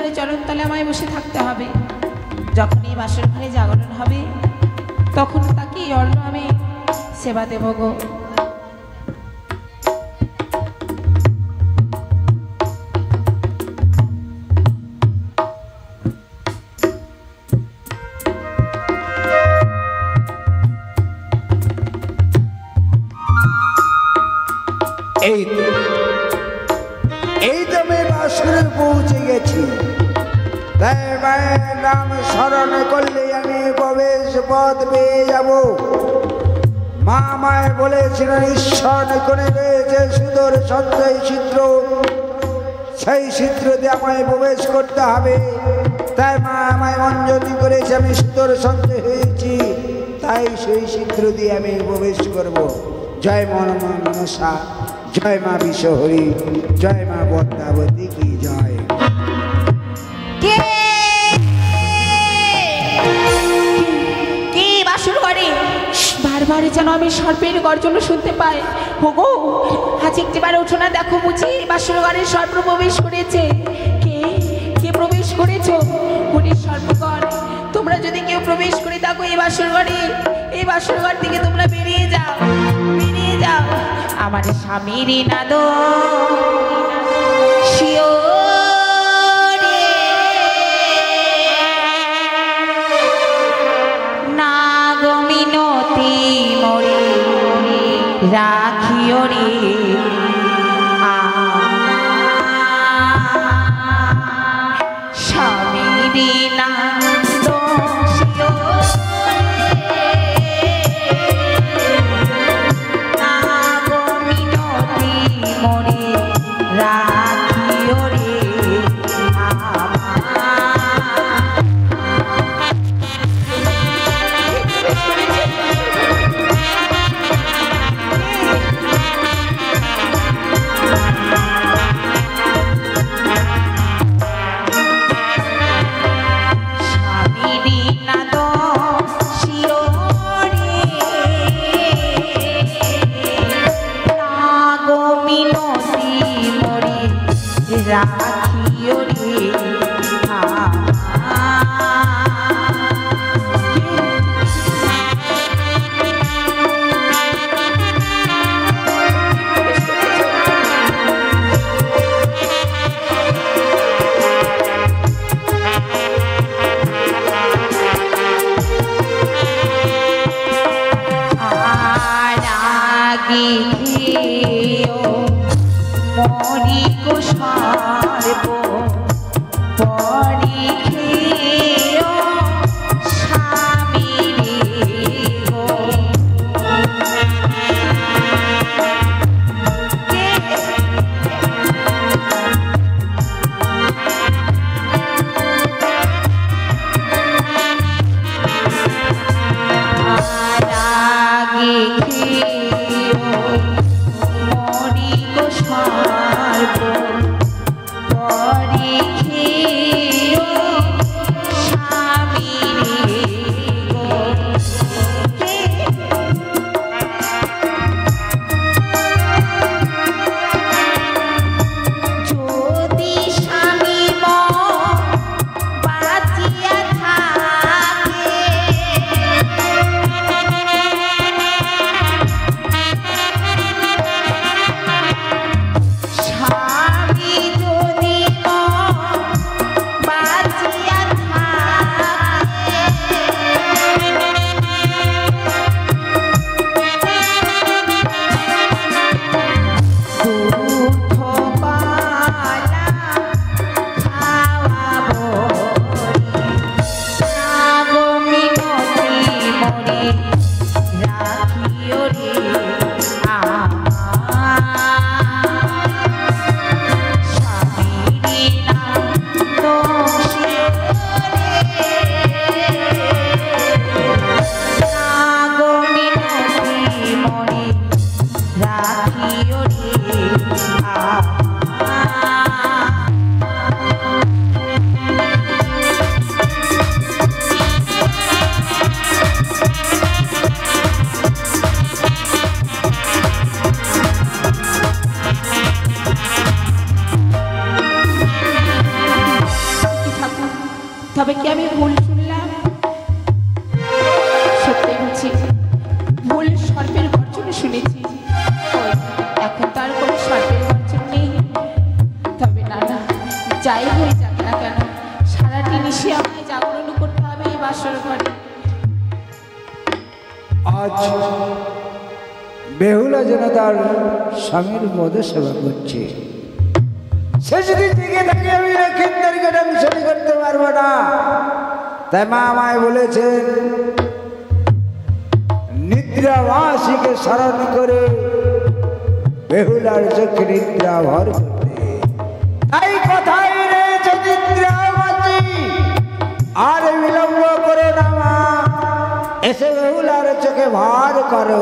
ঘরে চরণ তলে আমায় বসে থাকতে হবে। যখন এই বাসর ঘরে জাগরণ হবে তখন তাকে অর্ণ আমি সেবা দেব গো। এই তো আমি বাসরে পৌঁছে গেছি। তাই মায়ের নাম স্মরণ করলে আমি প্রবেশ পথ পেয়ে যাব। মা আমায় বলেছিলেন ঈশ্বর করে রয়েছে সুদূর সঞ্চয় ছিদ্র, সেই ছিদ্র দিয়ে আমায় প্রবেশ করতে হবে। তাই মা আমায় অঞ্জলি করেছে, আমি সুদূর সঞ্চয় হয়েছি, তাই সেই ছিদ্র দিয়ে আমি প্রবেশ করব। জয় মনসা, জয় মা বিশ্বহরি, জয় মা পদ্মাবতী কি জয়। বারবার যেন আমি সর্পের গর্জন শুনতে পাই। ওগো আজ একটিবার ওঠো না, দেখো বুঝি বাসর ঘরে সর্প প্রবেশ করেছে। কে কে প্রবেশ করেছো? উনি সর্পগণ। তোমরা যদি কেউ প্রবেশ করে থাকো এই বাসর ঘরে, এই বাসর ঘর থেকে তোমরা বেরিয়ে যাও, বেরিয়ে যাও। আমার স্বামীর নাদ শিও রাখিও রে স্বামীর নাদ শিও নাগমিনতি মোরে রাখিও রে রাখিও রে মরি কুশারব পরি খেও স্বামী গো। রাগে খেও মরি কুশারব পরি খেও তবে কি আমি ভুল শুনলাম? সত্যি বলছি, ভুল সর্পের গর্জন শুনেছি। ওই, এখন তো আর কোনো সর্পের গর্জন নেই। তবে না না, যাই হয়ে যাক না কেন, সারাটি নিশে আমায় জাগরণ করতে হবে এই বাসর ঘরে। আজ বেহুলা যেন তার স্বামীর পদ সেবা করছে, সে যদি জেগে থাকে আমি লক্ষিন্দরকে দংশন করতে পারবো না। তাই মা আমায় বলেছেন নিদ্রাবাসীকে স্মরণ করে বেহুলার চোখে নিদ্রা ভর করতে। তাই কথাই রয়েছে নিদ্রাবাসী, আর বিলম্ব করো না মা, এসে বেহুলার চোখে ভার করো।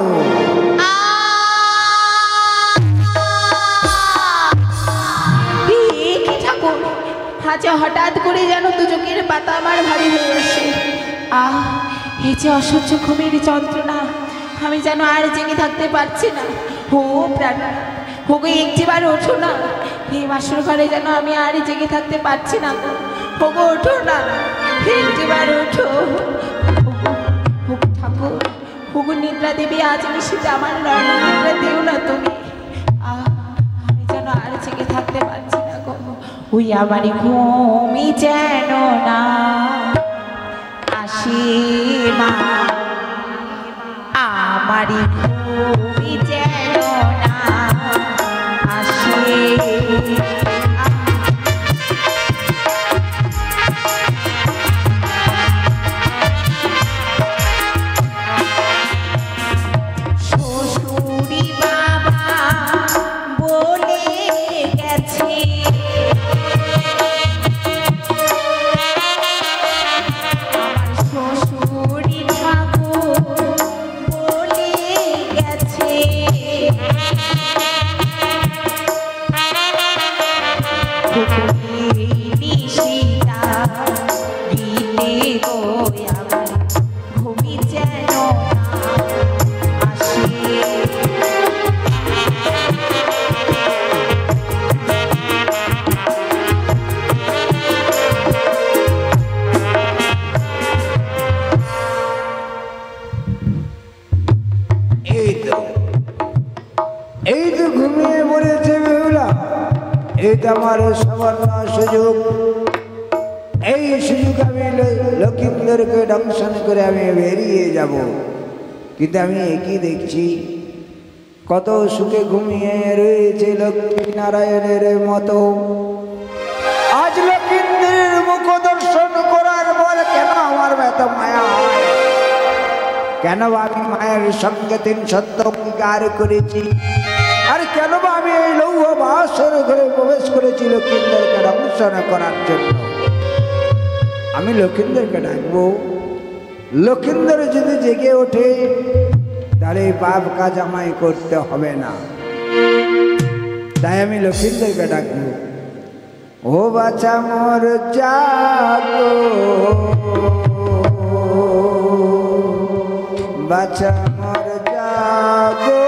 আচ্ছা, হঠাৎ করে যেন দু চোখের পাতা আমার ভারী হয়ে আসে। এই যে অসহ্য ঘুমের যন্ত্রণা, আমি যেন আর জেগে থাকতে পারছি না। হো প্রাণ, হো গো একটিবার ওঠো না, এই বাসর ঘরে যেন আমি আর জেগে থাকতে পারছি না। হো গো ওঠো না, একটিবার ওঠো। হো ঠাকুর, হো গো নিদ্রা দেবী, আজ নিশীতে আমার নয়ন নিদ্রা দেও না তুমি। আমি যেন আর জেগে থাকতে পারছি না গো। ওই আমারই ঘুমি যেন না আসে মা, আমারই ঘুমি যেন না আসে। শ্বশুরি বাবা বলে গেছে, এই তো ঘুমিয়ে পড়েছে বেহুলা। এইটা আমার সামান্য সুযোগ, এই সুযোগ আমি লক্ষিন্দরকে দংশন করে আমি বেরিয়ে যাব। কিন্তু আমি একই দেখছি, কত সুখে ঘুমিয়ে রয়েছে লক্ষ্মী নারায়ণের মতো। আজ লক্ষিন্দরের মুখ দর্শন করার পর কেন আমার এত মায়া হয়? কেন আমি মায়ের সঙ্গে 3 সত্য অঙ্গীকার করেছি? আর কেন আমি এই লৌহ বাসর ঘরে প্রবেশ করেছি লক্ষিন্দরকে দংশন করার জন্য? আমি লক্ষিন্দরকে ডাকবো, লক্ষিন্দর যদি জেগে ওঠে তাহলে পাপ কাজ আমায় করতে হবে না। তাই আমি লক্ষিন্দরকে ডাকবো, ও বাছা মোর জাগো, বাছা মোর জাগো।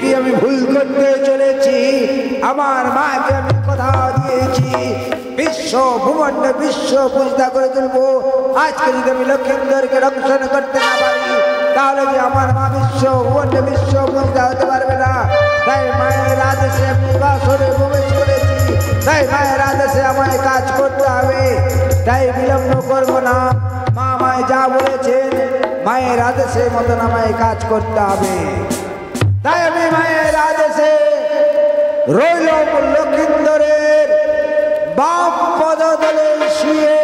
কি আমি ভুল করতে চলেছি? আমার মাকে আমি কথা দিয়েছি বিশ্ব ভূমণ্ড বিশ্ব পূজা করে তুলবো। আজকে যদি আমি লক্ষিন্দরকে রক্ষণ করতে না পারি তাহলে যে আমার মা বিশ্ব ভূমণ্ড বিশ্ব পূজা হতে পারবে না। তাই মায়ের আদেশে আমি বাসরে প্রবেশ করেছি, তাই মায়ের আদেশে আমায় কাজ করতে হবে, তাই বিলম্ব করবো না। মা আমায় যা বলেছেন মায়ের আদেশের মতন আমায় কাজ করতে হবে। তাই আমি মায়ের আদেশে রইলাম লক্ষিন্দরের বাম পদতলে শুয়ে।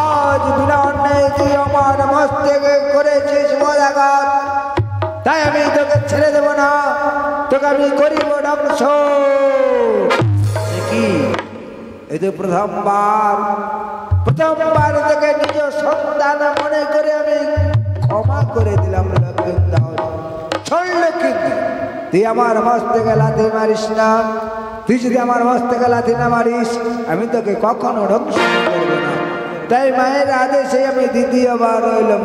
আজ বিনা অন্যায় তুই আমার মস্তকে করেছিস বলাঘাত, তাই আমি তোকে ছেড়ে দেব না, তোকে আমি করিব ধ্বংস। কি এই তো প্রথমবার তোকে নিজ সন্তান মনে করে আমি ক্ষমা করে দিলাম। তুই আমার মস্তকে লাথি মারিস না, তুই যদি আমার মস্তকে লাথি না মারিস আমি তোকে কখনো ধ্বংস করবো না। তাই মায়ের আদেশে আমি দ্বিতীয়বার রইলাম।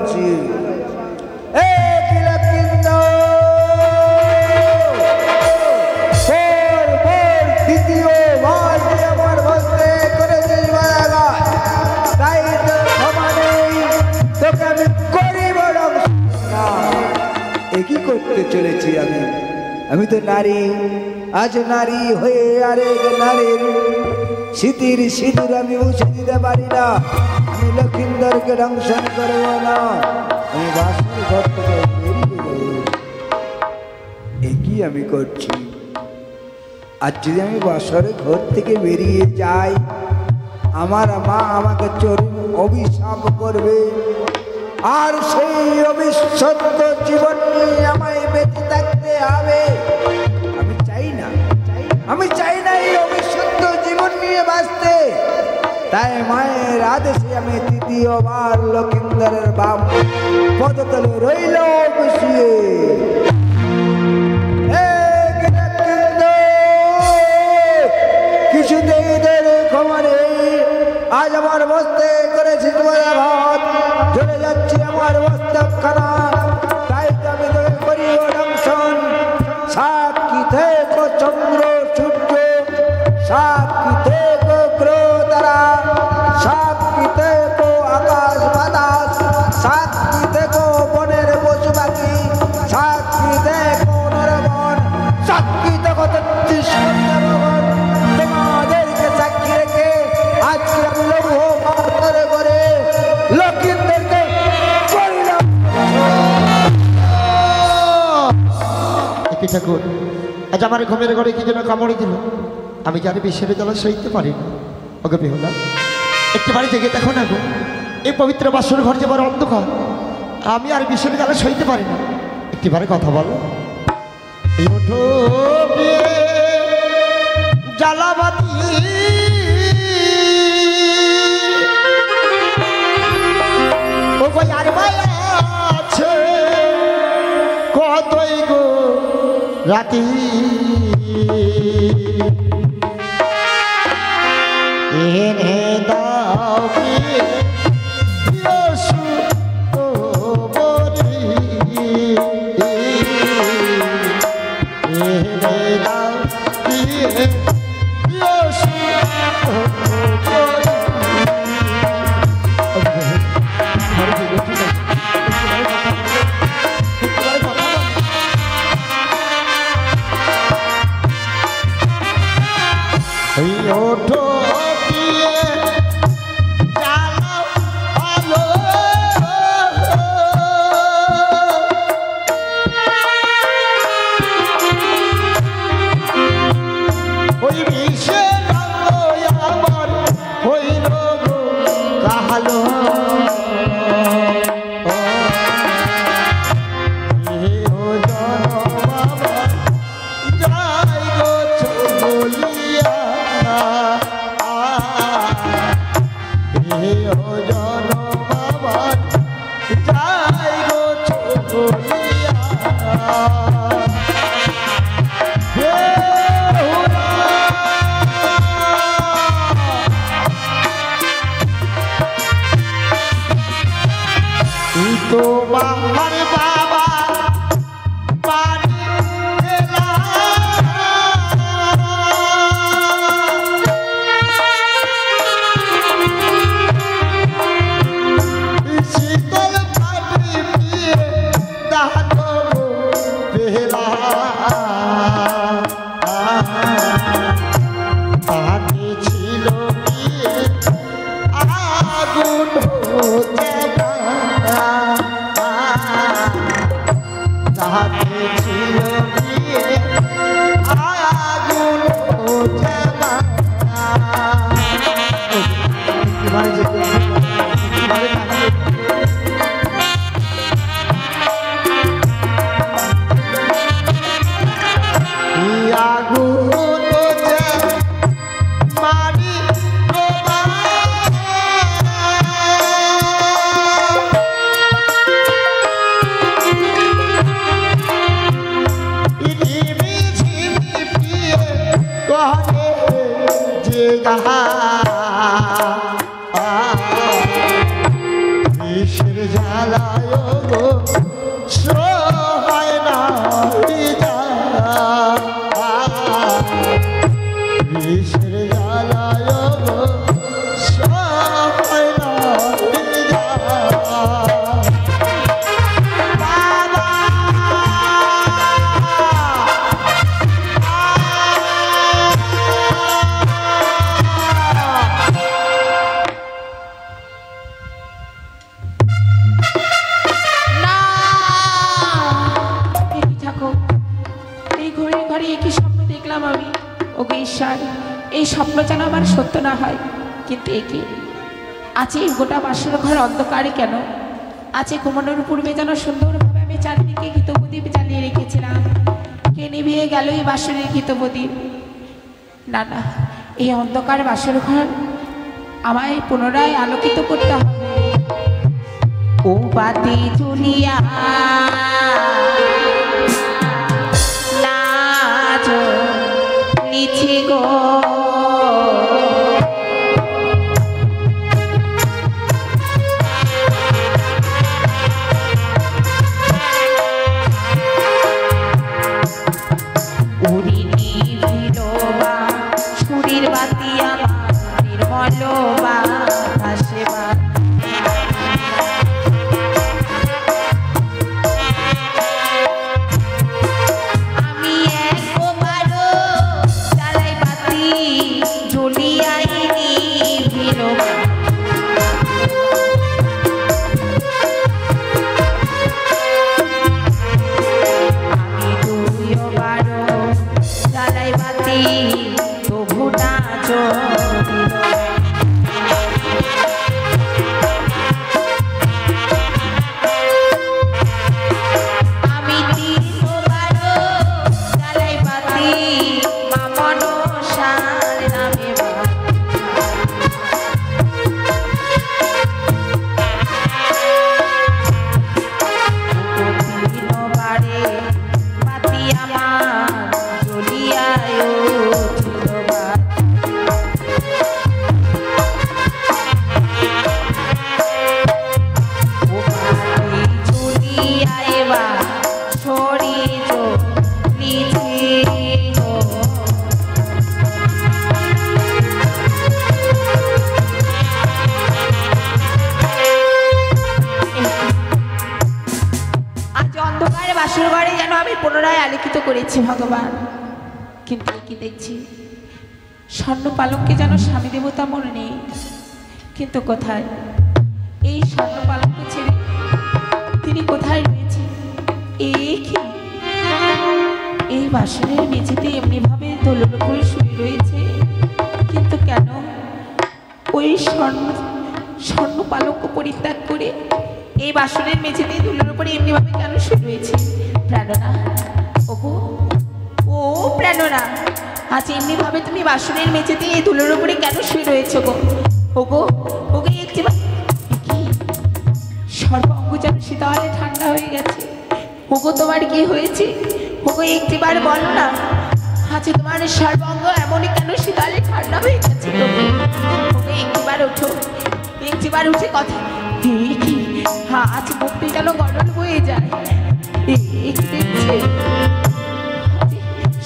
কি করতে চলেছি আমি তো নারী, আজ নারী হয়ে আরেক নারীর স্মৃতির সিঁদুর আমি মুছে দিতে পারি না। আমি লক্ষিন্দরকে দংশন করবো না, আমি বাসুর ঘর থেকে বেরিয়ে একই আমি করছি। আর যদি আমি বাসরের ঘর থেকে বেরিয়ে যাই আমার মা আমাকে চরম অভিশাপ করবে, আর সেই অবিচ্ছেদ্য জীবন নিয়ে আমায় বেঁচে থাকতে হবে। আমি চাই না এই অবিচ্ছেদ্য জীবন নিয়ে বাঁচতে। তাই মায়ের আদেশে আমি তৃতীয়বার লক্ষিন্দরের বাম পদতলে রইল বসিয়ে। কিছুতেই তোর ক্ষমা নেই, আজ আমার বস্তে করেছি তোমার ভাত, চলে যাচ্ছি আমার মস্তকখানা, তাই তো আমি তোকে করিব দংশন। সাক্ষী থেকো চন্দ্র সূর্য, সাক্ষী থেকো গ্রহ তারা, সাক্ষী থেকো আকাশ বাতাস, সাক্ষী থেকো বনের পশু পাখি, সাক্ষী থেকো নরবন, সাক্ষী থেকো ৩৩ ভগবান। তোমাদেরকে সাক্ষী রেখে আজকে আমি লৌহ পাথরে করে লক্ষিন্দরকে করিলাম। ঠাকুর আজ আমার ঘুমের ঘরে কি যেন কামড়ে দিল, আমি জানি বিশ্বের জ্বালা সইতে পারি না। ওকে বেহুলা একটি বাড়ি জেগে দেখো না গো, এই পবিত্র বাসর ঘর যে বড় অন্ধকার, আমি আর বিশ্বের জ্বালা সইতে পারি না। একটি বারে কথা বলো। জ্বালাবাতি ও গো আর মায়া আছে কতই গো রাতি, এনে দাও ওঠো ওই বিষে আমার হইল গো কাহালো, তোমার বাবা বাড়ি এলাম। শীতল পাটি পিয়ে দাঁতো বেলা হাতে ছিল বিয়ে আগুন হতে হাতে ছিল বিয়ে আগুন হতে আগুন মারি বিষের জ্বালায় গো সহায় না বিষের জ্বালায় গো সহায় না এই স্বপ্ন যেন আমার সত্য না হয়। কিন্তু একে আজ এই গোটা বাসর ঘর অন্ধকারে কেন? আজ ঘুমানোর পূর্বে যেন সুন্দরভাবে আমি চারদিকে ঘৃতপ্রদীপ জ্বালিয়ে রেখেছিলাম, কে নিভিয়ে গেল এই বাসরের ঘৃতপ্রদীপ? না না, এই অন্ধকার বাসর ঘর আমায় পুনরায় আলোকিত করতে হবে। ও বাতি জ্বলিয়া লাজ লিছি গো, সুরির বাতি আমার নির্মল বাতাসে আমি একবারও জ্বালাই বাতি জ্বলিয়াই নিভিল। আমি দুইবারও জ্বালাই বাতি তবুটা জ্বলিল। আমি তিনবারও জ্বালাই বাতি মা মনসার নামে তিনবারে বাতি আমার জ্বলিয়ায় বাসর ঘরে যেন আমি পুনরায় আলোকিত করেছি ভগবান। কিন্তু কি দেখছি, স্বর্ণ পালঙ্কে যেন স্বামী দেবতা মনে নেই। কিন্তু কোথায় এই স্বর্ণ পালঙ্ক ছেড়ে তিনি কোথায় রয়েছে? এই বাসনের মেঝেতে এমনিভাবে দোলের উপরে শুয়ে রয়েছে। কিন্তু কেন ওই স্বর্ণ পালঙ্ক পরিত্যাগ করে এই বাসনের মেঝেতে দোলের উপরে এমনিভাবে কেন শুয়ে রয়েছে? প্রাণনা, ওগো ও প্রাণনা, আজ এমনিভাবে তুমি বাসনের মেঝেতে এই দোলের উপরে কেন শুয়ে রয়েছো গো? ওগো ওকে একটিবার সর্বাঙ্গ যেন শীতলে ঠান্ডা হয়ে গেছে। ওগো তোমার কি হয়েছে? ওগো একটিবার বলো না, আজ তোমার সর্বাঙ্গ এমনই কেন শীতলে ঠান্ডা হয়ে গেছে? ওকে একটিবার ওঠো, একটিবার উঠে কথা কি আজ মুক্তি যেন গড়ন হয়ে যায়।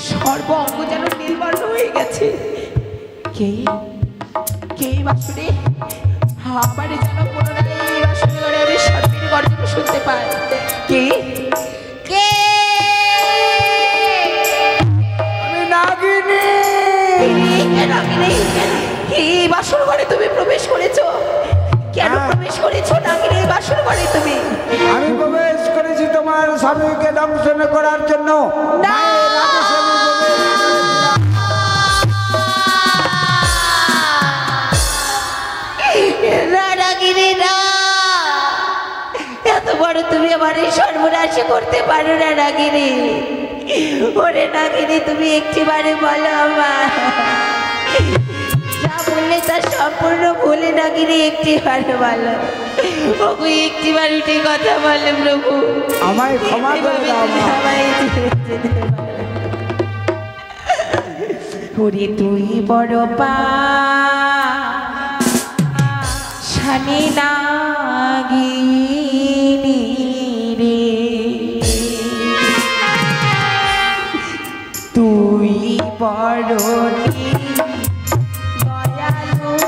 সর্ব অঙ্গ যেন নীলবর্ণ হয়ে গেছে। কে কে বাসুরে আবার যেন পুনরায় এই বাসুরে ঘরে আমি সর্বের গর্জন শুনতে পাই। কে কে আমি নাগিনী। এই বাসর ঘরে তুমি প্রবেশ করেছো? কেন প্রবেশ করেছো নাগিনী এই বাসর ঘরে তুমি? আমি প্রবেশ করেছি তোমার স্বামীকে দংশন করার জন্য। এত বড় তুমি আমার এই সর্বনাশ করতে পারো না নাগিনী। ওরে নাগিনী তুমি একটিবারে বলো আমার, যা বললে তা সম্পূর্ণ ভুলে নাগিনী একটিবারে বলো। ওগো একটিবার উঠে কথা বলে প্রভু, আমায় ক্ষমা করে দাও মা। ওরে তুই বড় পা শানি নাগিনী রে, তুই বড় দয়ালু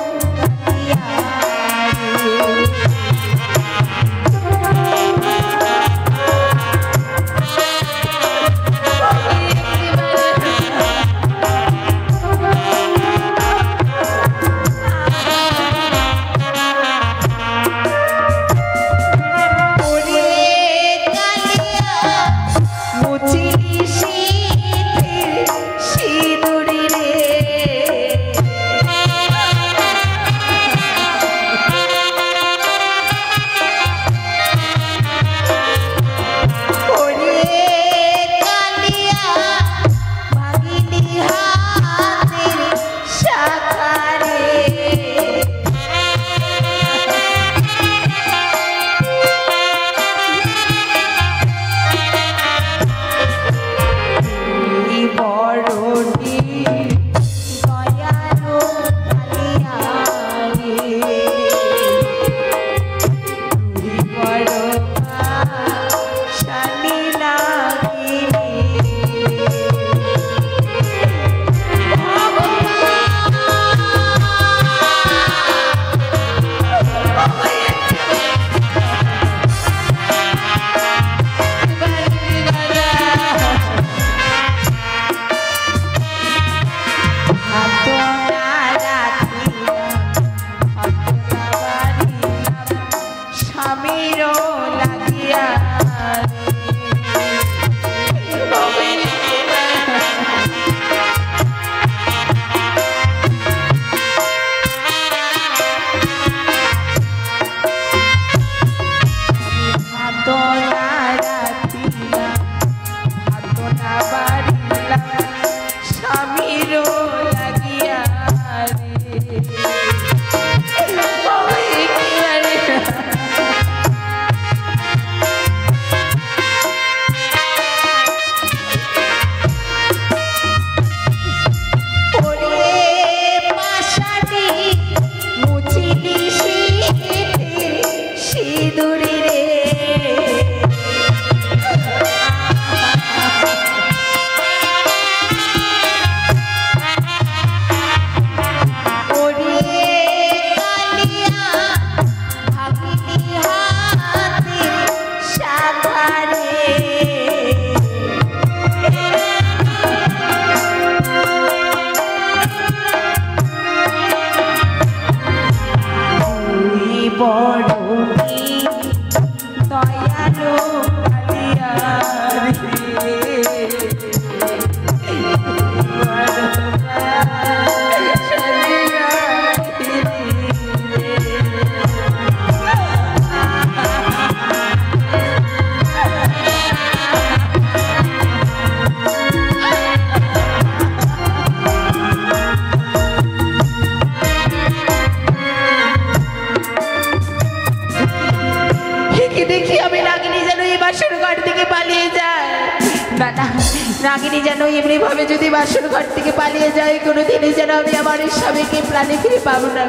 নাগিনী যেন এমনি ভাবে যদি বাসর ঘর থেকে পালিয়ে যায়, কোনোদিনই যেন আমি আমার স্বামীকে প্রাণে ফিরে পাবো না।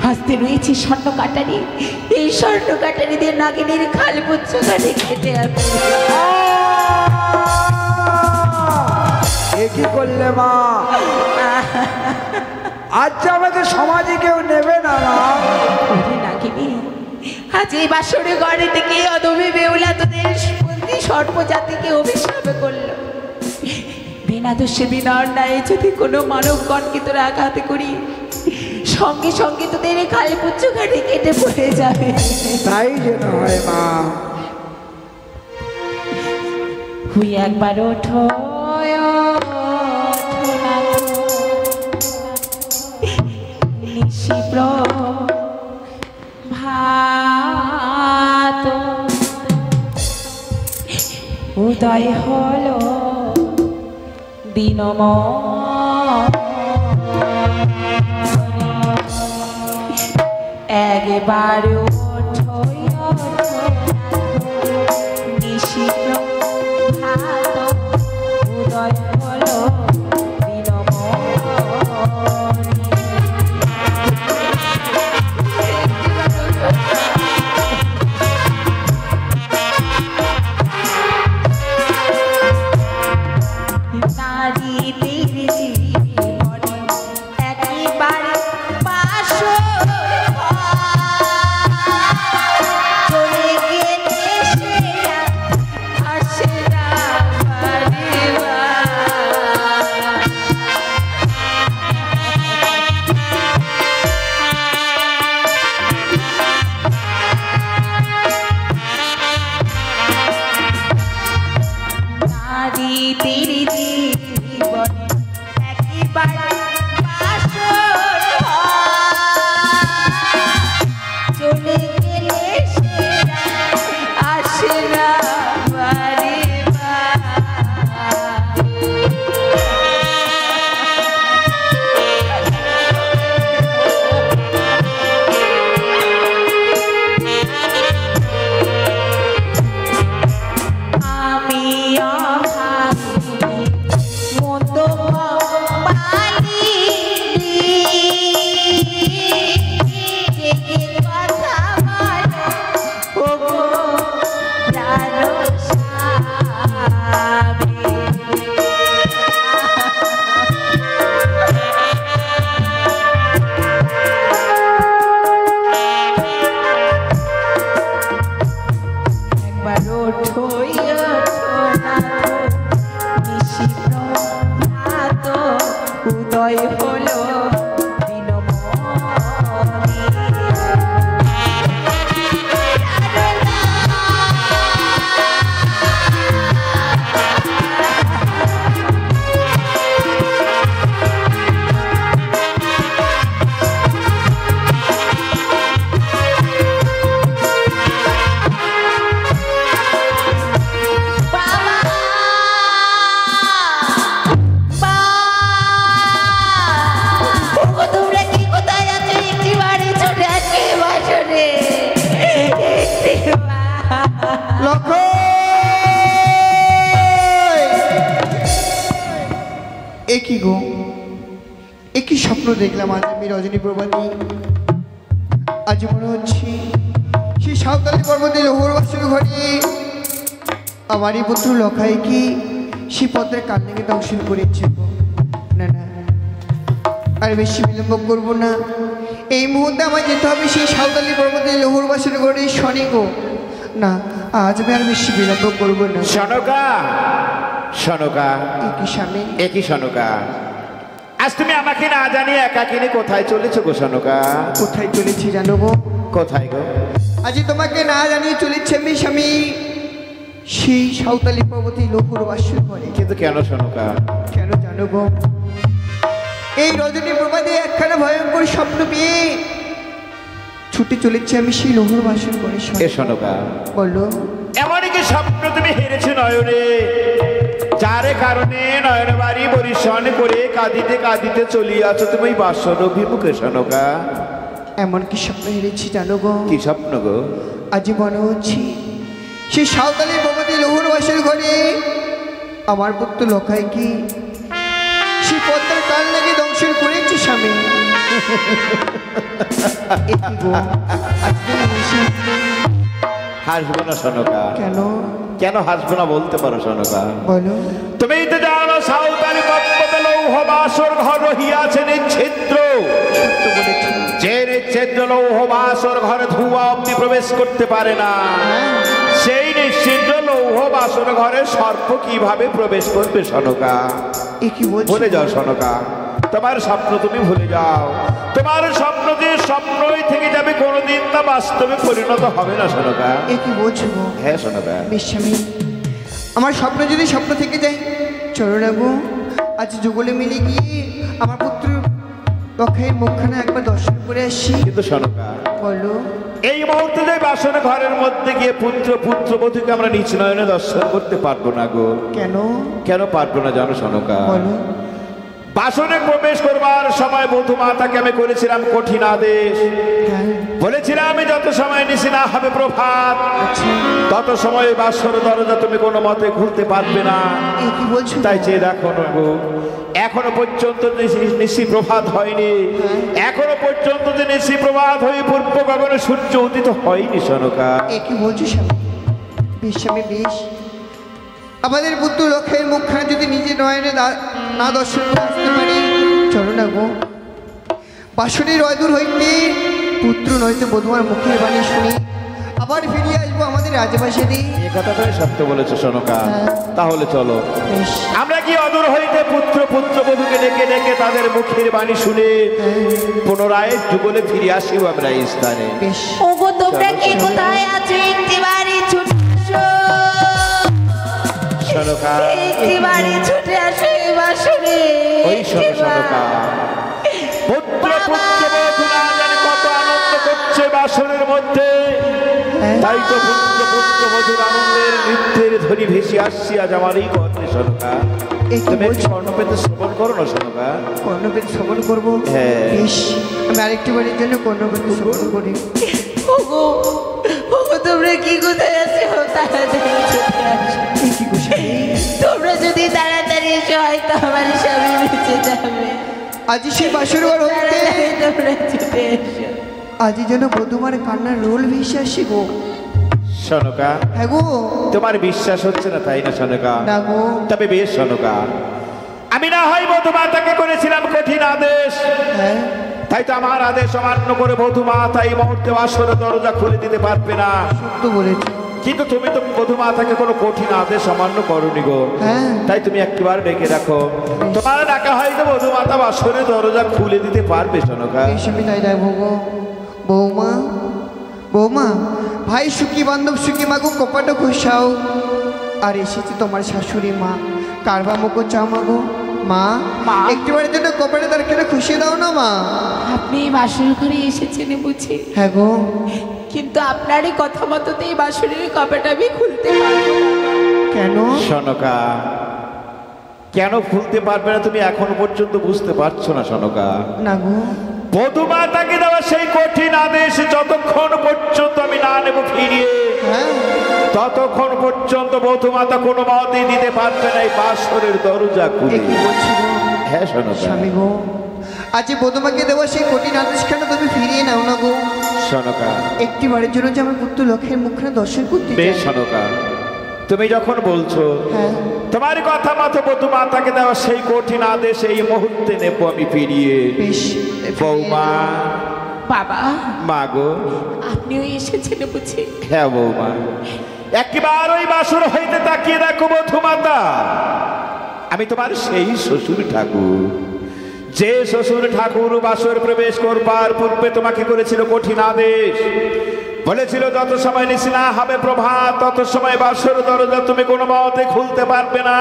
হাসতে রয়েছে স্বর্ণ কাটারি। এই স্বর্ণ কাটারি দিয়ে নাগিনীর খাল পুচ্ছখানে খেতে হবে। এ কি করলে মা? আচ্ছা আমাকে সমাজে কেউ নেবে না মা? ওরে নাগিনী, আজ এই বাসরে ঘরে থেকে অদমে বেউলা তোদের বন্দি সর্প জাতিকে অভিশাপ করলো। বিনা দোষে বিনা অন্যায় যদি কোনো মানবগণকে তোরা আঘাত করি, সঙ্গে সঙ্গে তোদের খাল পুচ্ছখানে কেটে পড়ে যাবে। তাই যেন হয় মা। হুই একবার ওঠো নিশিপ্র ভাত উদয় হলো দিনম একবার ওঠো নিশিপ্র ভাত উদয় হলো দিনম উদয় হলো একই গো, একই স্বপ্ন দেখলাম আজ আমি রজনী প্রভাতী। আজ মনে হচ্ছে সেই সাঁওতালি পর্বতে লৌহর বাসর ঘরে আমারই পুত্র লখাই কি সে পত্রের কান্নাকে দংশন করেছে। না না, আর বেশি বিলম্ব করবো না। এই মুহূর্তে আমার যেতে হবে সেই সাঁওতালি পর্বতে লৌহর বাসর ঘরে শনি গো। না, আজ আমি আর বেশি বিলম্ব করবো না। সনকা, সনকা, একই স্বামী, একই সনকা, আজ তুমি আমাকে না জানিয়ে একাকিনী কোথায় চলেছো গো সনকা? কোথায় চলেছি জানো গো? কোথায় গো? আজ তোমাকে না জানিয়ে চলেছি আমি স্বামী সেই সাঁওতালি পর্বতে লৌহর বাসর ঘরে। কিন্তু কেন সনকা? কেন জানো গো? এই রজনী প্রভাতে একখানা ভয়ঙ্কর স্বপ্ন পেয়ে ছুটে চলেছি আমি সেই লৌহর বাসর ঘরে। এ সনকা, বলো এমনই কি স্বপ্ন তুমি হেরেছো নয়নে, যার কারণে নয়ন বাড়ি পরিশন করে কাঁদিতে কাঁদিতে চলিয়াছো তুমি বাসর অভিমুখে সনকা? এমন কি স্বপ্ন হেরেছি জানো গো? কি স্বপ্ন গো? আজ মনে হচ্ছে সেই সাঁওতালি পর্বতে লৌহর বাসর ঘরে আমার পুত্র লখাই কি সে পদ্মার কাল লেগে দংশন করেছি স্বামী। এ কি গো, আজ তুমি হেসে উঠলে? হাসবো না সনকা। কেন? কেন হাসবো না বলতে পারো সনকা? বলো। তুমি তো জানো সাঁওতালি পর্বত লৌহ বাসর ঘর রহিয়াছে নিচ্ছিদ্র। সত্য বলেছ। যে নিচ্ছিদ্র লৌহ বাসর ঘরে ধোঁয়া অব্দি প্রবেশ করতে পারে না, সেই নিচ্ছিদ্র লৌহ বাসর ঘরে সর্প কিভাবে প্রবেশ করবে সনকা? এ কি বলছো? ভুলে যাও সনকা, তোমার স্বপ্ন তুমি ভুলে যাও। তোমার স্বপ্ন যে স্বপ্নই থেকে যাবে, কোনোদিন তা বাস্তবে পরিণত হবে না সনকা। এ কি বলছো গো? হ্যাঁ সনকা। বিশ্বামী, আমার স্বপ্ন যদি স্বপ্ন থেকে যায়, চলো না গো, আজ যুগলে মিলে গিয়ে আমার পুত্র লক্ষের মুখখানা একবার দর্শন করে আসি। কিন্তু সনকা, বলো। এই মুহূর্তে যে বাসন ঘরের মধ্যে গিয়ে পুত্রবধূকে আমরা নিজ নয়নে দর্শন করতে পারবো না গো। কেন? কেন পারবো না জানো সনকা? বলো। বাসনে প্রবেশ করবার সময় বধূ মাতাকে আমি করেছিলাম কঠিন আদেশ। হ্যাঁ। বলেছিলাম আমি যত সময় নিশি না হবে প্রভাত, আচ্ছা। তত সময় বাসর দরজা তুমি কোনো মতে খুলতে পারবে না। এ কি বলছো? তাই চেয়ে দেখো না গো, এখনো পর্যন্ত নিশি প্রভাত হয়নি। এখনো পর্যন্ত যে নিশি প্রভাত হয়ে পূর্ব গগনে সূর্য উদিত হয়নি সনকা। এ কি বলছো স্বামী? বেশ স্বামী, বেশ। আমাদের পুত্র লক্ষের মুখখানা যদি নিজে নয়নে না দর্শন করে আসতে পারি, চলো না গো, বাসনের রয়দূর হইতে পুত্র নয়তো বধুমার মুখের বাণী শুনি আবার ফিরিয়ে আসবো আমাদের রাজবাসীতে। এ কথা তুমি সত্য বলেছো সনকা। হ্যাঁ। তাহলে চলো বেশ। আমরা কি অদূর হইতে পুত্রবধূকে ডেকে ডেকে তাদের মুখের বাণী শুনে পুনরায় যুগলে ফিরে আসিব আমরা এই স্থানে। বেশ। ওগো তোমরা কে কোথায় আছো? একটিবারই ছুটে আসো, সনকা, একটিবারই ছুটে আসো এই বাসরে। ওই সনকা, পুত্রবধূ না জানি কত আনন্দ করছে বাসনের মধ্যে। তাই তো পুত্রবধূর আনন্দের নৃত্যের ধ্বনি ভেসে আসছি আজ আমার এই গর্তে সনকা। এ কি তুমি বলছো? স্বর্ণপেতে শ্রবণ করো না সনকা। কর্ণবেদ শ্রবণ করবো। হ্যাঁ। বেশ, আমি আরেকটি বাড়ির জন্য কর্ণবেদ শ্রবণ করি। ওগো ওগো তোমরা কি কোথায় আছো? তাড়াতাড়ি ছুটে আসো। এ কি গো স্বামী? তোমরা যদি তাড়াতাড়ি এসো হয়তো আমার স্বামী বেঁচে যাবে। আজি সেই বাসর ঘর হইতে তাড়াতাড়ি তোমরা ছুটে এসো। আজি যেন বধুমার কান্নার রোল ভেসে আসি গো। সনকা, হ্যাঁ গো। তোমার বিশ্বাস হচ্ছে না তাই না সনকা? না গো। তবে বেশ সনকা, আমি না হয় বধূ মাতাকে করেছিলাম কঠিন আদেশ। হ্যাঁ। তাই তো আমার আদেশ অমান্য করে বধূ মাতা এই মুহূর্তে আসরে দরজা খুলে দিতে পারবে না। সত্য বলেছো। কিন্তু তুমি তো বধূ মাতাকে কোনো কঠিন আদেশ অমান্য করনি গো। হ্যাঁ। তাই তুমি একবার ডেকে রাখো, তোমার ডাকা হয়তো বধূ মাতা আসরে দরজা খুলে দিতে পারবে সনকা। বেশ, আমি তাই রাখবো গো। বৌমা, বৌমা, ভাই সুখী বান্ধব সুখী মাগো, কপাটা খুশাও। আর এসেছে তোমার শাশুড়ি মা, কারবা মুখো চাও মাগো। মা, মা। একটিবারের জন্য কপাটে তার কেটে খুশি দাও না মা। আপনি এই বাসর ঘরে এসেছেন বুঝি, হ্যাঁ গো। কিন্তু আপনারই কথা মতোতেই বাসরের কপাটা আমি খুলতে পারবো না। কেন? সনকা, কেন খুলতে পারবে না তুমি এখনো পর্যন্ত বুঝতে পারছো না সনকা? না গো। বধূ মাতাকে দেওয়া সেই কঠিন আদেশ যতক্ষণ পর্যন্ত আমি না নেব ফিরিয়ে, হ্যাঁ। ততক্ষণ পর্যন্ত বধূ মাতা কোনো মতেই দিতে পারবে না এই বাসরের দরজা এ খুলে। কি বলছি গো? হ্যাঁ সনকা। স্বামী গো, আজ বধুমাকে দেওয়া সেই কঠিন আদেশখানা তুমি ফিরিয়ে নাও না গো। সনকা, একটি বারের জন্য যে আমার পুত্র লক্ষ্যের মুখখানা দর্শন করতে চাই। বেশ সনকা, তুমি যখন বলছো হ্যাঁ। তোমার কথা মতো বধূ মাতাকে দেওয়া সেই কঠিন আদেশ এই মুহূর্তে নেব আমি ফিরিয়ে। বেশ। বৌমা, বাবা, মা গো। আপনিও এসেছেন বুঝি? হ্যাঁ বৌমা, একবার ওই বাসর হইতে তাকিয়ে দেখো বধূ মাতা, আমি তোমার সেই শ্বশুর ঠাকুর, যে শ্বশুর ঠাকুর বাসর প্রবেশ করবার পূর্বে তোমাকে করেছিল কঠিন আদেশ। বলেছিল যত সময় নিশি না হবে প্রভাত, তত সময় বাসর দরজা তুমি কোনো মতে খুলতে পারবে না।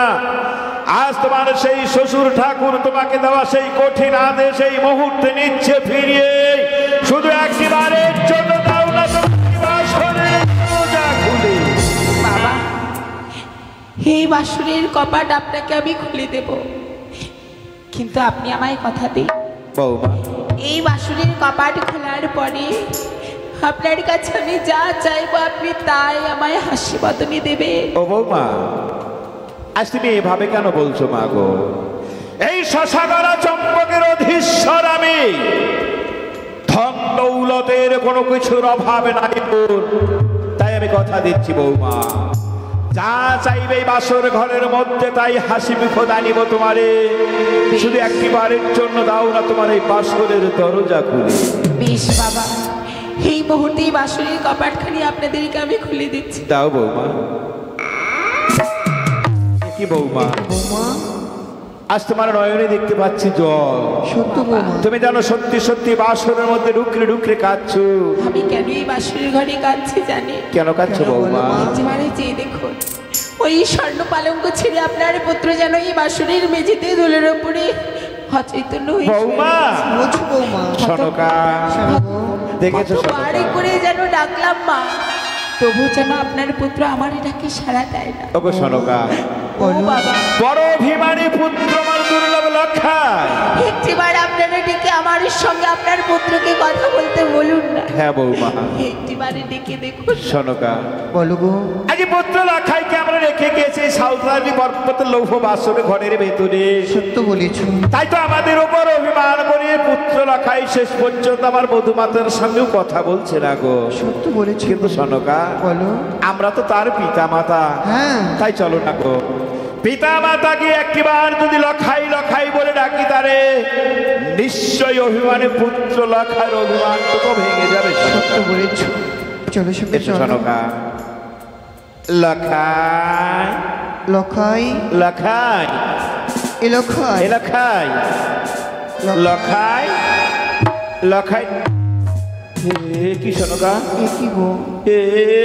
আজ তোমার সেই শ্বশুর ঠাকুর তোমাকে দেওয়া সেই কঠিন আদেশ এই মুহূর্তে নিচ্ছে ফিরিয়ে। শুধু একবারের জন্য দাও না তো বাসরের দরজা খুলে। বাবা, এই বাসরের কপাট আপনাকে আমি খুলে দেব, কিন্তু আপনি আমায় কথা দিন, বৌমা, এই বাসরের কপাট খোলার পরে আপনার কাছে আমি যা চাইবো আপনি তাই আমায় হাসি বদনে দেবে। ও বৌমা, আজ তুমি এভাবে কেন বলছো মা গো? এই শশাগরা চম্পকের অধীশ্বর আমি, ধন দৌলতের কোনো কিছুর অভাবে নাই তোর। তাই আমি কথা দিচ্ছি বৌমা, যা চাইবে এই বাসর ঘরের মধ্যে তাই হাসি মুখে আনিব তোমারে। শুধু একটিবারের জন্য দাও না তোমার এই বাসরের দরজা খুলে। বেশ বাবা, এই মুহূর্তেই বাসুরের কপাটখানি আপনাদেরকে আমি খুলে দিচ্ছি। দাও বৌমা। কি বৌমা, বৌমা আজ তোমার নয়নে দেখতে পাচ্ছি জল। সত্য বৌমা, তুমি জানো সত্যি সত্যি বাসরের মধ্যে ডুকরে ডুকরে কাঁদছো। আমি কেন এই বাসুরের ঘরে কাঁদছি জানি? কেন কাঁদছো বৌমা? একেবারে চেয়ে দেখুন, ওই স্বর্ণ পালঙ্ক ছেড়ে আপনার পুত্র যেন এই বাসুরের মেঝেতে দোলের উপরে অচৈতন্য হয়ে বৌমা, বলছো বৌমা, সনকা দেখেছো বাড়ি সনকা? করে যেন ডাকলাম মা, তবু যেন আপনার পুত্র আমার ডাকে সাড়া দেয় না। ওগো সনকা, ও বাবা, বড় অভিমানী পুত্র আমার দুর্লভ লক্ষায়। একটিবার আপনারা ডেকে আমার সঙ্গে আপনার পুত্রকে কথা বলতে বলুন না। হ্যাঁ বৌমা। একটিবারে ডেকে দেখুন। সনকা, বলো গো। আজ পুত্র লক্ষাইকে আমরা রেখে গেছি সাউথরানি পর্বতের লৌহ বাসরে ঘরের ভেতরে। সত্য বলেছ। তাই তো আমাদের উপর অভিমান করে পুত্র লক্ষাই শেষ পর্যন্ত আমার বধুমাতার সঙ্গেও কথা বলছে না গো। সত্য বলেছ। কিন্তু সনকা, বলো। আমরা তো তার পিতা মাতা, হ্যাঁ। তাই চলো না গো, পিতা মাতাকে একটিবার যদি লখাই লখাই বলে ডাকি তারে, নিশ্চয়ই অভিমানে পুত্র লখার অভিমান তো ভেঙে যাবে। সত্য বলেছ। চলো সঙ্গে এসো চলো। সনকা। লখাই লখাই লখাই এ লখাই এ লখাই লখাই লখাই। এ কি সনকা? এ কি গো? এ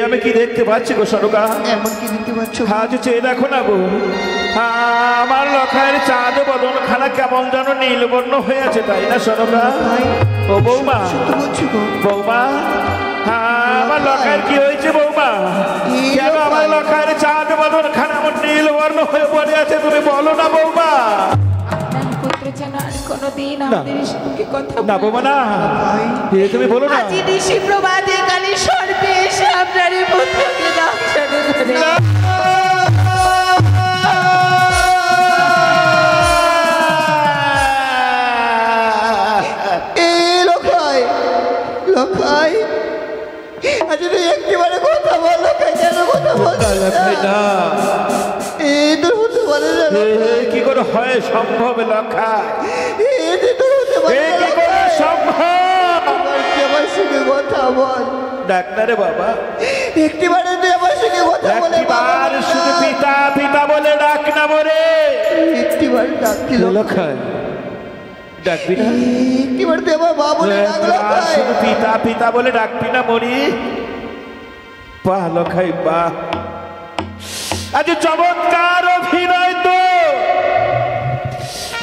আমি কি দেখতে পাচ্ছি গো সনকা? এমন কি দেখতে পাচ্ছ? আজ চেয়ে দেখো না গো, আমার লখায়ের চাঁদ বদন খানা কেমন যেন নীলবর্ণ হয়ে আছে, তাই না সনকা? লখাই, ও বৌমা, সত্য বলছো গো। বৌমা, আমার লখায়ের কি হয়েছে বৌমা? কেন আমার লখায়ের চাঁদ বদন খানা আমার নীলবর্ণ হয়ে পড়ে আছে, তুমি বলো না বৌমা? আপনার পুত্র যেন আর কোনোদিন আমাদের সঙ্গে কথা না বলে বৌমা না, লখাই, এ তুমি বলো না। আজ ঋষি প্রভাতে কালে সর্পে এসে আপনার এই পুত্রকে দংশন করে। এ লখাই, লখাই, আজ তুই একটিবারে কথা বল। লখাই কেন কথা বলছিস না? লখাই না, এ তোর হতে পারে না। এ কি করে হয় সম্ভব লখাই? এ যে তোর হতে পারে এ না, কি করে লখাই। সম্ভব? আমার তুই আমার সঙ্গে কথা বল। ডাক্তারে বাবা, একটিবারে তুই আমার সঙ্গে কথা বলে একটিবার শুধু পিতা পিতা বলে ডাক না মরে। একটিবার ডাকছিল। লখাই ডাকবি না? একটিবার তুই আমার মা বলে ডাক। একবার লখাই, শুধু পিতা পিতা বলে ডাকবি না মরি? বাহ লখাই বাহ, আজ চমৎকার অভিনয় তো।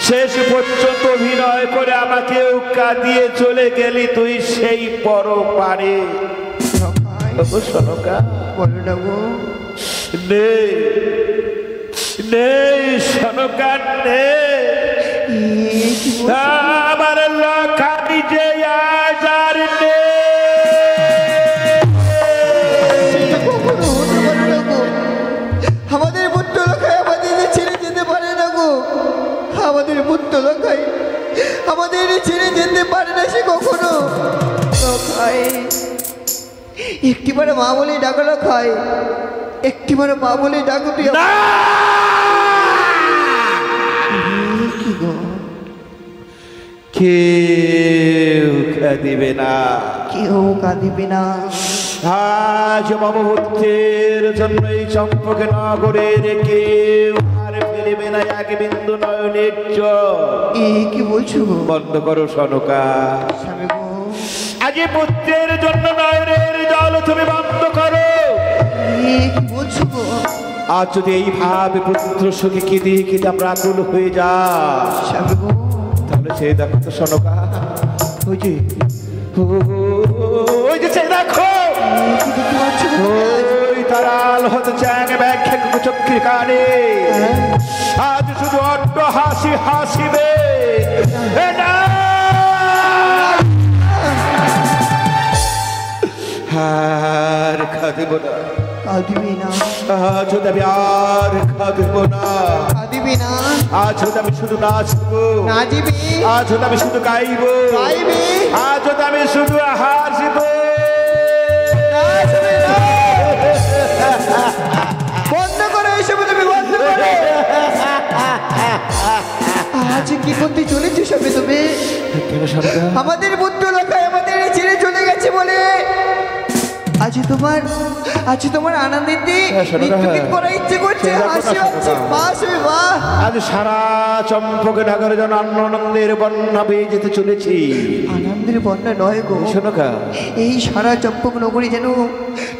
শেষ পর্যন্ত অভিনয় করে আমাকে কাঁদিয়ে চলে গেলি তুই সেই পরপারে। লখাই, ও সনকা, বলো না গো। নেই নেই সনকা নেই, এ কি বলছিস? আমার লখাই যে আজ আর নেই। এটা কখনো হতে পারে না গো। আমাদের পুত্র লখাই আমাদের ছেড়ে যেতে পারে না গো। আমাদের পুত্র লখাই আমাদের ছেড়ে যেতে পারে না সে কখনো। লখাই, একটিবারে মা বলে ডাকো। লখাই, একটিবারে মা বলে ডাকো তুই। না! কি গো? কেউ কাঁদিবে না, কেউ কাঁদিবে না। আজ মমভূতের জন্য এই চম্পকে নগরের কেউ আর ফেলিবে না এক বিন্দু নয়নের জল। এ কি বলছো গো? বন্ধ করো সনকা, স্বামী গো, আজ পুত্রের জন্য নয়নের জল তুমি বন্ধ করো। এ কি বলছো গো? আজ যদি এইভাবে পুত্র সুখে কেঁদে কেঁদে আমরা আকুল হয়ে যা, স্বামী গো, তাহলে সে দেখো তো সনকা, ওই যে ওই যে সে দেখো, কি দেখতে পাচ্ছ গো? ওই তারাল হতে চ্যাং ব্যাখ্যা চক্রি কানে আজ শুধু অট্ট হাসি হাসিবে। আর কাঁদিব না, কাঁদবি না, আজ আমি আর কাঁদবো না, কাঁদবি না, আজ আমি শুধু নাচবো, নাচবি, আজ আমি শুধু গাইবো, গাইবি, আজ আমি শুধু হাসবো। নাচবি না। বন্ধ করো এসব, তুমি বন্ধ করো। আজ কি করতে চলেছো সবে তুমি? কেন সরকার? আমাদের পুত্র লোকায় আমাদের ছেড়ে চলে গেছে বলে আজ তোমার আনন্দিতে নৃত্যগীত করার ইচ্ছে করছে, হাসি হচ্ছে, বাস বাহ। আজ সারা চম্পক নগরে যেন আনন্দের বন্যা বেয়ে যেতে চলেছি। আনন্দের বন্যা নয় গো, শোনকা, এই সারা চম্পক নগরী যেন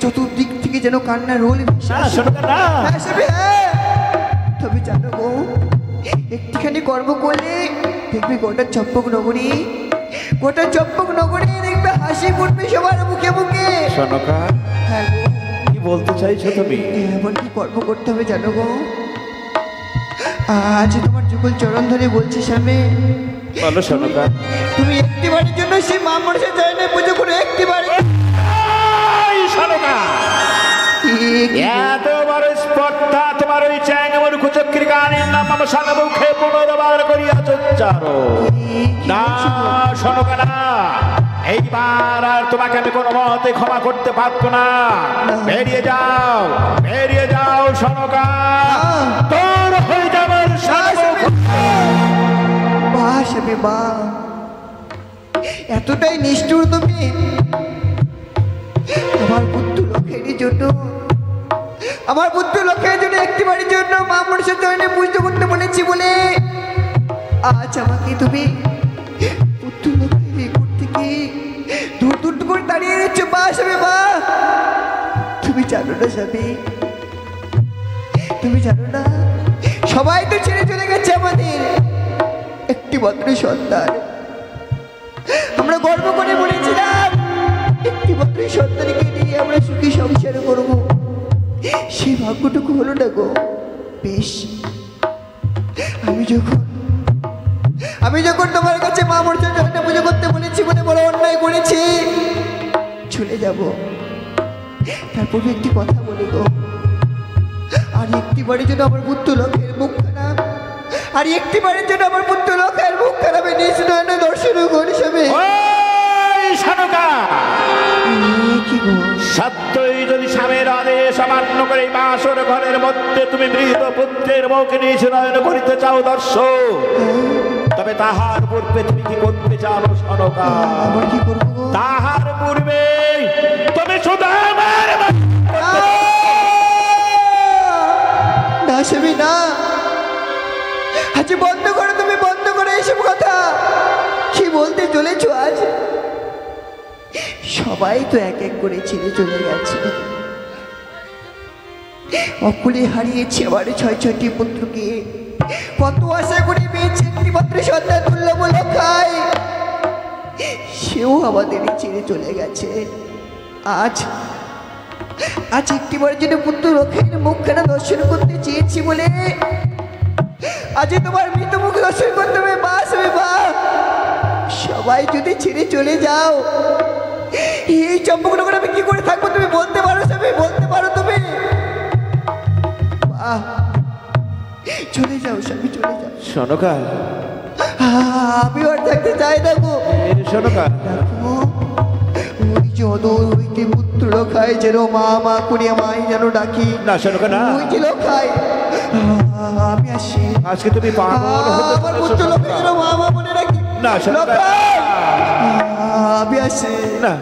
চতুর্দিক থেকে যেন কান্না রোল। শোনকা না, তবে জানো গো, একটুখানি কর্ম করলে দেখবে গোটা চম্পক নগরী দেখবে হাসি ফুটবে সবার মুখে মুখে। শোনকা, হ্যাঁ গো, কি বলতে চাইছো তুমি? এমন কি কর্ম করতে হবে জানো গো? আজ তোমার যুগল চরণ ধরে বলছি স্বামী, বলো শোনকা। তুমি একটি বাড়ির জন্য সেই মা মনসা জয়নে পুজো করো, একটি বাড়ি। শোনকা, এত বড় স্পর্ধা তোমার ওই চ্যাংমর কুচক্রির গানের নাম আমার সারা মুখে পুনর্বার করিয়াছ চারো না। শোনকা না, এইবার আর তোমাকে আমি কোনো মতে ক্ষমা করতে পারবো না। বেরিয়ে যাও শোনকা, তোর হয়ে যাবার বাহ স্বামী বাহ, এতটাই নিষ্ঠুর তুমি? আমার পুত্র লোকের জন্য একটি বাড়ির জন্য মা মনসা জয়নে পুজো করতে বলেছি বলে আজ আমাকে তুমি পুত্র লোকের করতে কি দূর করে দাঁড়িয়ে দিচ্ছ? বাহ স্বামী বাহ। তুমি জানো না স্বামী, তুমি জানো না, সবাই তো ছেড়ে চলে গেছে আমাদের একটি মাত্র সন্তান। আমরা গর্ব করে বলেছিলাম একটি মাত্র সন্তানকে নিয়ে আমরা সুখী সংসার করব, সেই ভাগ্যটুকু হলো না গো। বেশ, আমি যখন তোমার কাছে মা মনসা জয়নে পুজো করতে বলেছি বলে বড় অন্যায় করেছি, চলে যাব। তারপর একটি কথা বলি গো, আর একটি বাড়ির জন্য আমার পুত্র লোকের মুখ খারাপ, আর একটি বাড়ির জন্য আমার পুত্র লোকের মুখ খারাপে নিজ নয়নে দর্শন করি সবে। সত্যই যদি স্বামীর আদেশ অমান্য করে বাসর ঘরের মধ্যে তুমি মৃত পুত্রের মুখ নিজ নয়ন করিতে চাও দর্শন, তবে তাহার পূর্বে তুমি কি করতে জানো শোনকা? আবার কি করবো? তাহার পূর্বে তুমি শুধু আমার না সেবি না, আজ বন্ধ করো, তুমি বন্ধ করো এসব কথা। কি বলতে চলেছো? আজ সবাই তো এক এক করে ছেড়ে চলে গেছে, অকুলে হারিয়েছে আমার 6-6টি পুত্রকে। কত আশা করে পেয়েছে একটি মাত্র সন্তান তুল্য বলে খাই, সেও আমাদের ছেড়ে চলে গেছে। আজ একটিবার জন্য পুত্র রক্ষের মুখখানা দর্শন করতে চেয়েছি বলে আজ তোমার মৃত মুখ দর্শন করতে হবে। বাস হবে বা, সবাই যদি ছেড়ে চলে যাও এই চম্পকনগরে আমি কি করে থাকবো? তুমি বলতে পারো স্বামী, বলতে পারো তুমি? চলে যাও স্বামী, চলে যাও। শোনকা, আমি আর থাকতে চাই না গো। শোনকা, দেখো ওই যে অদূর হইতে পুত্র লোকায় যেন মা করিয়া মাই যেন ডাকি। না শোনকা না, ওই যে লোকায় আমি আসি। আজকে তুমি পাগল হতে আমার পুত্র লোকায় যেন মা বলে ডাকি। না শোনকা, আমি আসি না,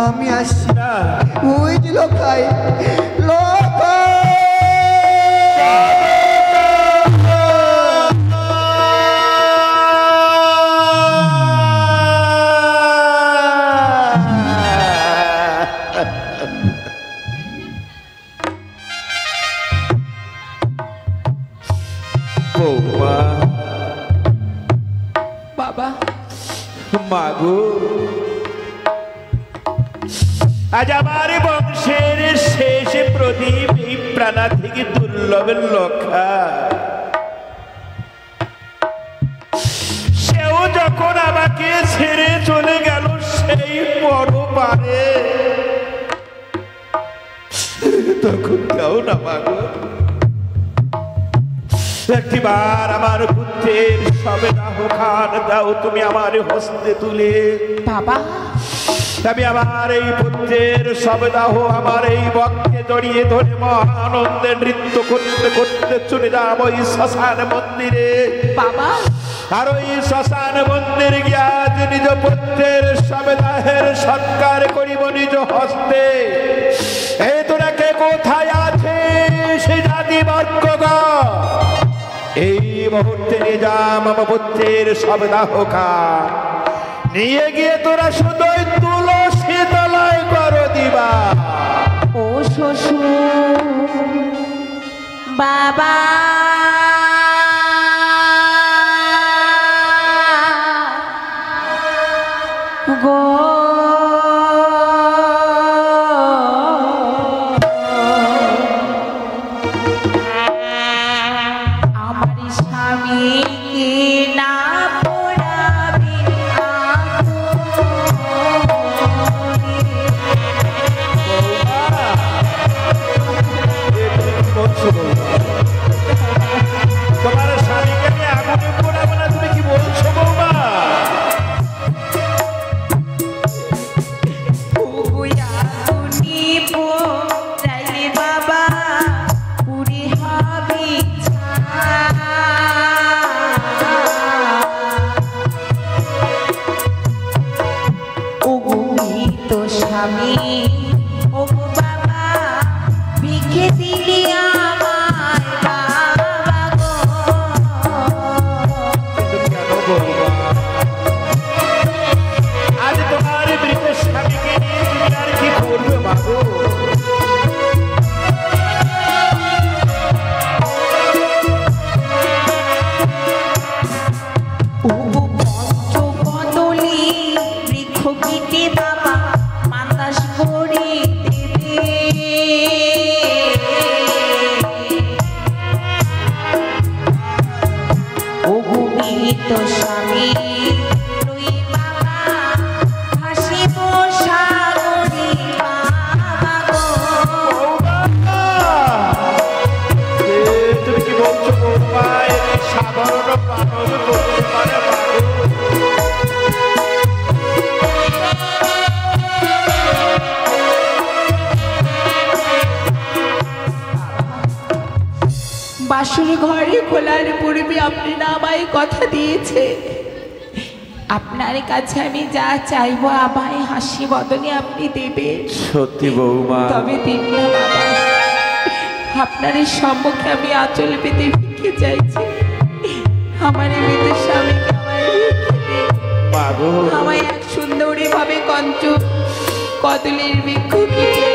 আমি আসছি না, ওই যে লোকায় বাবা, মাগো, আজ আমার বংশের শেষ প্রদীপ এই প্রাণা থেকে দুর্লভ লক্ষা, সেও যখন আমাকে ছেড়ে চলে গেল সেই বড় পারে তখন দাও না মাগো। একটিবার আমার পুত্রের সবে দাহ খান দাও তুমি আমার হস্তে তুলে। বাবা, আমি আমার এই পুত্রের সবেদাহ আমার এই বক্ষে জড়িয়ে ধরে মহানন্দে নৃত্য করতে করতে চলে যাব ওই শ্মশান মন্দিরে। বাবা, আর ওই শ্মশান মন্দির গিয়া যে নিজ পুত্রের সবেদাহের সৎকার করিব নিজ হস্তে। এই তোরা কে কোথায় আছে সে জাতি বর্গগণ, এই মুহূর্তে নিয়ে যা আমার পুত্রের সবেদাহ খা, নিয়ে গিয়ে তোরা শুধুই তুলসী তলায় করো দিবা। ও শ্বশুর বাবা, গো আমার স্বামীকে না পোড়াবে তোমার স্বামীকে নিয়ে আগুনে পোড়াবে না, তুমি কি বলছো বৌমা? বাবা পুরি হবে তো স্বামী, ও বাবা ভিখে দিলি আমার বাবা গো। কেন বৌমা? আজ তোমার মৃত স্বামীকে নিয়ে তুমি আর কি করবে বাবু? পঞ্চকদলী বৃক্ষ কেটে বাবা মাতাস করে দেবে। ও মৃত স্বামী তুই বাবা হাসিব সাগরে বাবা গো। তুমি কি বলছো বৌমা? এই সাধারণ মানব করতে পারে বাবু? বাসুর ঘরে খোলার পূর্বে আপনি না আমায় কথা দিয়েছে, আপনার কাছে আমি যা চাইবো আমায় হাসি বদনে আপনি দেবেন। সত্যি বৌমা? তবে দিন না বাবা, আপনার এই সম্মুখে আমি আঁচল পেতে ভিক্ষে চাইছি। আমার এই মৃত স্বামীকে আমার ভিক্ষে দিন। মাগো, আমায় এক সুন্দরী ভাবে কঞ্চ কদলের বৃক্ষ কেটে